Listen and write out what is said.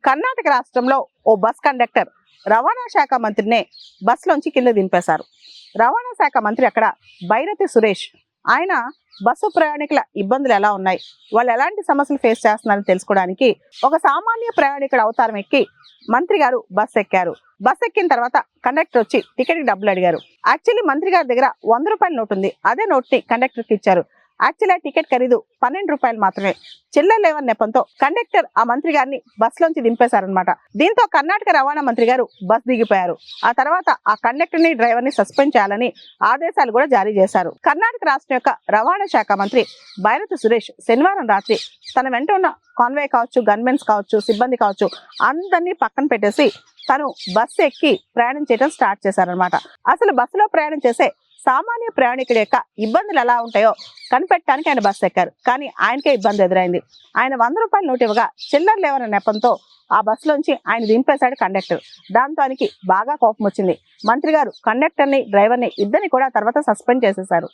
కర్ణాటక రాష్ట్రంలో ఓ bus conductor రవాణా శాఖ మంత్రినే బస్సులోంచి కింద దింపేశారు. రవాణా శాఖ మంత్రి అక్కడ బైరతి సురేష్. ఆయన బస్సు ప్రయాణికుల ఇబ్బందులు ఎలా ఉన్నాయి, వాళ్ళు ఎలాంటి సమస్యలు ఫేస్ చేస్తున్నారని తెలుసుకోవడానికి ఒక సామాన్య ప్రయాణికుడు అవతారం ఎక్కి మంత్రి గారు బస్ ఎక్కారు. బస్ ఎక్కిన తర్వాత కండక్టర్ వచ్చి టికెట్ కి డబ్బులు అడిగారు. యాక్చువల్లీ మంత్రి గారి దగ్గర 100 రూపాయల నోట్ ఉంది. అదే నోట్ ని కండక్టర్ కి ఇచ్చారు. యాక్చువల్లీ టికెట్ ఖరీదు 12 రూపాయలు మాత్రమే. చిల్లర లేవని నెపంతో కండక్టర్ ఆ మంత్రి గారిని బస్ లోంచి దింపేశారనమాట. దీంతో కర్ణాటక రవాణా మంత్రి గారు బస్ దిగిపోయారు. ఆ తర్వాత ఆ కండక్టర్ ని డ్రైవర్ ని సస్పెండ్ చేయాలని ఆదేశాలు కూడా జారీ చేశారు. కర్ణాటక రాష్ట్రం యొక్క రవాణా శాఖ మంత్రి బైరతి సురేష్ శనివారం రాత్రి తన వెంట ఉన్న కాన్వాయ్ కావచ్చు, గన్మెన్స్ కావచ్చు, సిబ్బంది కావచ్చు, అందరినీ పక్కన పెట్టేసి తను బస్సు ఎక్కి ప్రయాణం చేయడం స్టార్ట్ చేశారనమాట. అసలు బస్సులో ప్రయాణం చేసే సామాన్య ప్రయాణికుడి యొక్క ఇబ్బందులు ఎలా ఉంటాయో కనిపెట్టడానికి ఆయన బస్సు ఎక్కారు. కానీ ఆయనకే ఇబ్బంది ఎదురైంది. ఆయన 100 రూపాయల నోటు ఇవ్వగా చిల్లర లేవన్న నెపంతో ఆ బస్సులోంచి ఆయన దింపేశాడు కండక్టర్. దాంతో ఆయనకి బాగా కోపం వచ్చింది. మంత్రి గారు కండక్టర్ని, డ్రైవర్ని ఇద్దరిని కూడా తర్వాత సస్పెండ్ చేసేశారు.